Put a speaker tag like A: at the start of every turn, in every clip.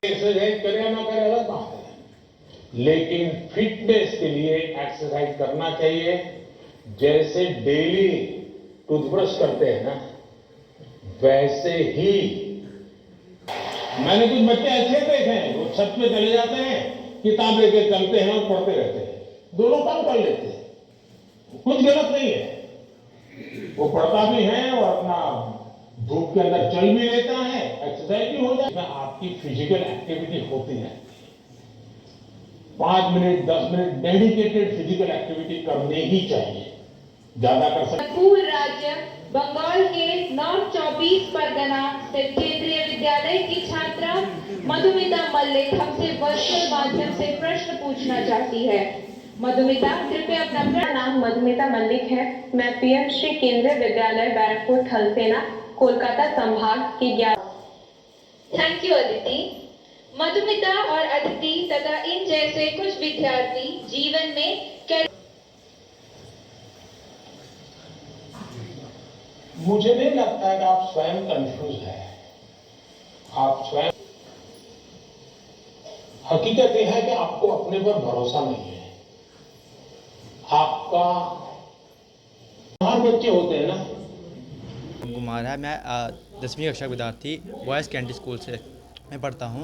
A: Exercise करे ना करे अलग बात है, लेकिन फिटनेस के लिए एक्सरसाइज करना चाहिए। जैसे डेली टूथब्रश करते हैं ना, वैसे ही मैंने कुछ बच्चे ऐसे देखे हैं, वो छत पे चले जाते हैं, किताब लेके चलते हैं और पढ़ते रहते हैं, दोनों काम कर लेते हैं, कुछ गलत नहीं है। वो पढ़ता भी है और अपना धूप के अंदर चल भी लेता है, एक्सरसाइज भी हो जाए, आपकी फिजिकल एक्टिविटी होती है। 5 minute 10 minute dedicated physical activity करनी ही चाहिए, ज्यादा कर सकते।
B: पूर्व राज्य बंगाल के नॉर्थ 24 परगना स्थित केंद्रीय विद्यालय की छात्रा मधुमिता मल्लिक हमसे वर्चुअल माध्यम से प्रश्न पूछना चाहती है। मधुमिता, कृपया अपना
C: नाम मधुमिता मल्लिक है। मैं पीएम श्री केंद्रीय विद्यालय बैरकपुर थलसेना कोलकाता संभाग की 11।
B: Thank you Aditi. मधुमिता और अदिति तथा इन जैसे कुछ विद्यार्थी जीवन में
A: मुझे नहीं लगता है कि आप स्वयं कंफ्यूज हैं। आप स्वयं, हकीकत यह है कि आपको अपने पर भरोसा नहीं है। आपका हर बच्चे होते हैं ना।
D: कुमार है, मैं 10वीं कक्षा विद्यार्थी बॉयज़ कैंडी स्कूल से मैं पढ़ता हूँ।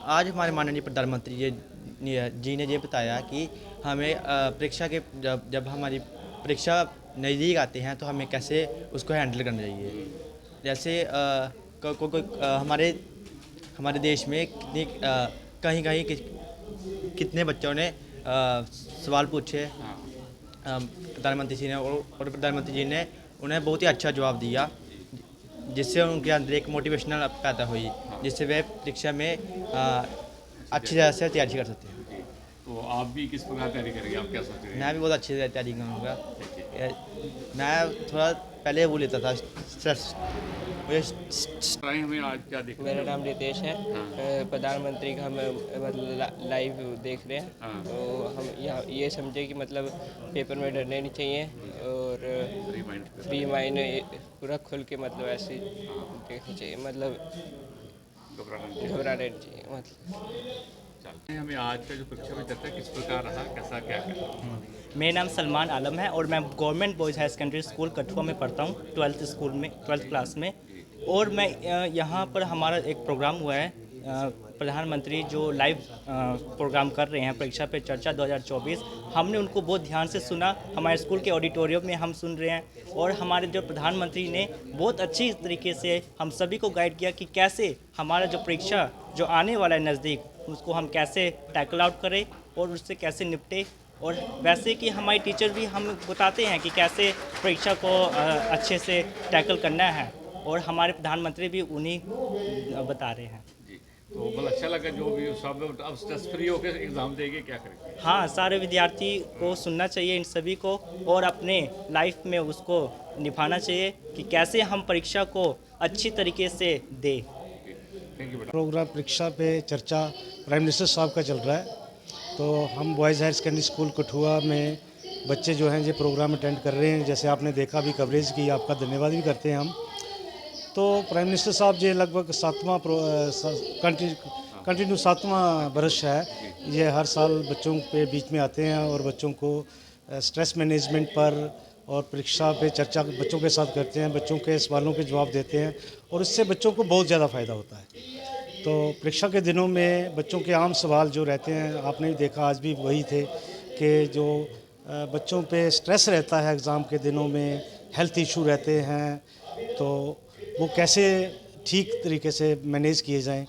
D: आज हमारे माननीय प्रधानमंत्री जी ने ये बताया कि हमें परीक्षा के जब हमारी परीक्षा नज़दीक आते हैं तो हमें कैसे उसको हैंडल करना चाहिए। जैसे हमारे देश में कहीं कितने बच्चों ने सवाल पूछे प्रधानमंत्री जी ने, और प्रधानमंत्री जी ने उन्हें बहुत ही अच्छा जवाब दिया, जिससे उनके अंदर एक मोटिवेशनल पैदा हुई, जिससे वे परीक्षा में अच्छी तरह से तैयारी कर सकते हैं।
E: तो आप भी किस प्रकार तैयारी करेंगे, आप क्या सोच रहे हैं?
D: मैं भी बहुत अच्छी से तैयारी करूँगा। मैं थोड़ा पहले वो लेता था स्ट्रेस।
E: हमें आज क्या देख रहे हैं?
F: मेरा नाम रितेश है। प्रधानमंत्री का हम मतलब लाइव देख रहे हैं। तो हम यहाँ ये समझे कि मतलब पेपर में डरने नहीं चाहिए और फ्री माइंड पूरा खुल के मतलब ऐसे देखना चाहिए, मतलब घबराना नहीं चाहिए। मतलब
E: हमें आज का जो परीक्षा में चर्चा किस प्रकार रहा, कैसा क्या क्या?
G: मेरा नाम सलमान आलम है और मैं government boys higher secondary school Kathua में पढ़ता हूँ, 12th क्लास में। और मैं यहाँ पर हमारा एक प्रोग्राम हुआ है, प्रधानमंत्री जो लाइव प्रोग्राम कर रहे हैं परीक्षा पे चर्चा 2024, हमने उनको बहुत ध्यान से सुना। हमारे स्कूल के ऑडिटोरियम में हम सुन रहे हैं और हमारे जो प्रधानमंत्री ने बहुत अच्छी तरीके से हम सभी को गाइड किया कि कैसे हमारा जो परीक्षा जो आने वाला है नज़दीक, उसको हम कैसे टैकल आउट करें और उससे कैसे निपटे। और वैसे कि हमारे टीचर भी हम बताते हैं कि कैसे परीक्षा को अच्छे से टैकल करना है, और हमारे प्रधानमंत्री भी उन्हीं बता रहे हैं।
E: जी, तो बहुत अच्छा लगा जो भी सब अब स्ट्रेस फ्री होकर एग्ज़ाम देंगे, क्या करेंगे?
G: हाँ, सारे विद्यार्थी को सुनना चाहिए इन सभी को, और अपने लाइफ में उसको निभाना चाहिए कि कैसे हम परीक्षा को अच्छी तरीके से दें।
H: प्रोग्राम परीक्षा पे चर्चा प्राइम मिनिस्टर साहब का चल रहा है, तो हम boys higher secondary school Kathua में बच्चे जो हैं ये प्रोग्राम अटेंड कर रहे हैं। जैसे आपने देखा भी, कवरेज की, आपका धन्यवाद भी करते हैं हम। तो प्राइम मिनिस्टर साहब ये लगभग 7वां कंटिन्यू 7वां वर्ष है। ये हर साल बच्चों पे बीच में आते हैं और बच्चों को स्ट्रेस मैनेजमेंट पर और परीक्षा पे चर्चा बच्चों के साथ करते हैं, बच्चों के सवालों के जवाब देते हैं, और इससे बच्चों को बहुत ज़्यादा फ़ायदा होता है। तो परीक्षा के दिनों में बच्चों के आम सवाल जो रहते हैं, आपने भी देखा आज भी वही थे कि जो बच्चों पे स्ट्रेस रहता है एग्ज़ाम के दिनों में, हेल्थ इशू रहते हैं, तो वो कैसे ठीक तरीके से मैनेज किए जाएं।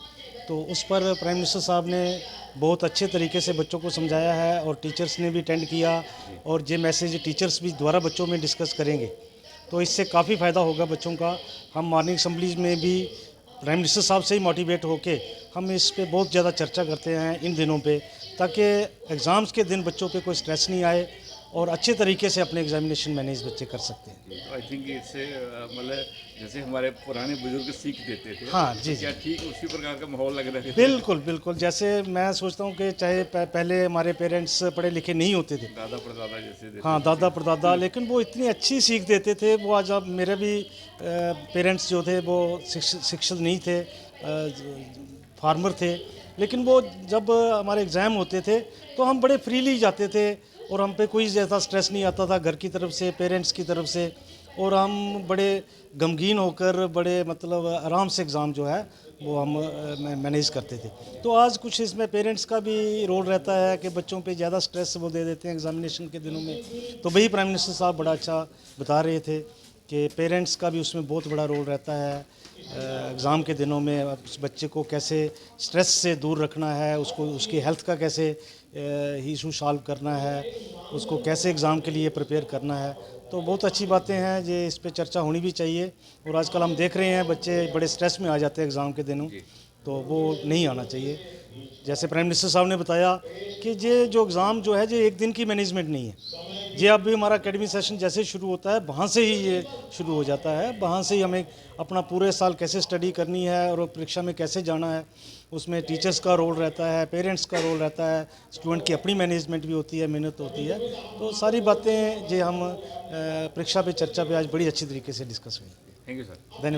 H: तो उस पर प्राइम मिनिस्टर साहब ने बहुत अच्छे तरीके से बच्चों को समझाया है, और टीचर्स ने भी अटेंड किया, और ये मैसेज टीचर्स भी द्वारा बच्चों में डिस्कस करेंगे, तो इससे काफ़ी फ़ायदा होगा बच्चों का। हम मॉर्निंग असम्बलीज में भी प्राइम मिनिस्टर साहब से ही मोटिवेट होके हम इस पे बहुत ज़्यादा चर्चा करते हैं इन दिनों पे, ताकि एग्ज़ाम्स के दिन बच्चों पे कोई स्ट्रेस नहीं आए और अच्छे तरीके से अपने एग्जामिनेशन मैनेज बच्चे कर सकते हैं।
E: आई थिंक इससे मतलब जैसे हमारे पुराने बुजुर्ग सीख देते थे,
H: हाँ जी,
E: क्या ठीक उसी प्रकार का माहौल लग रहा है?
H: बिल्कुल बिल्कुल। जैसे मैं सोचता हूँ कि चाहे पहले हमारे पेरेंट्स पढ़े लिखे नहीं होते थे,
E: दादा परदादा जैसे देते
H: हाँ दादा परदादा, लेकिन वो इतनी अच्छी सीख देते थे। वो आज अब मेरे भी पेरेंट्स जो थे वो शिक्षित नहीं थे, फार्मर थे, लेकिन वो जब हमारे एग्ज़ाम होते थे तो हम बड़े फ्रीली जाते थे और हम पे कोई ज़्यादा स्ट्रेस नहीं आता था घर की तरफ से, पेरेंट्स की तरफ से, और हम बड़े गमगीन होकर बड़े मतलब आराम से एग्ज़ाम जो है वो हम मैनेज करते थे। तो आज कुछ इसमें पेरेंट्स का भी रोल रहता है कि बच्चों पे ज़्यादा स्ट्रेस वो दे देते हैं एग्ज़ामिनेशन के दिनों में। तो वही प्राइम मिनिस्टर साहब बड़ा अच्छा बता रहे थे कि पेरेंट्स का भी उसमें बहुत बड़ा रोल रहता है एग्ज़ाम के दिनों में। उस बच्चे को कैसे स्ट्रेस से दूर रखना है, उसको उसकी हेल्थ का कैसे इशू सॉल्व करना है, उसको कैसे एग्ज़ाम के लिए प्रिपेयर करना है। तो बहुत अच्छी बातें हैं, ये इस पे चर्चा होनी भी चाहिए। और आजकल हम देख रहे हैं बच्चे बड़े स्ट्रेस में आ जाते हैं एग्ज़ाम के दिनों, तो वो नहीं आना चाहिए। जैसे प्राइम मिनिस्टर साहब ने बताया कि ये जो एग्ज़ाम जो है ये एक दिन की मैनेजमेंट नहीं है। ये अब भी हमारा एकेडमिक सेशन जैसे शुरू होता है वहाँ से ही ये शुरू हो जाता है, वहाँ से ही हमें अपना पूरे साल कैसे स्टडी करनी है और परीक्षा में कैसे जाना है, उसमें टीचर्स का रोल रहता है, पेरेंट्स का रोल रहता है, स्टूडेंट की अपनी मैनेजमेंट भी होती है, मेहनत होती है। तो सारी बातें जो हम परीक्षा पे चर्चा पे आज बड़ी अच्छी तरीके से डिस्कस हुई।
E: Thank you sir.
H: धन्यवाद।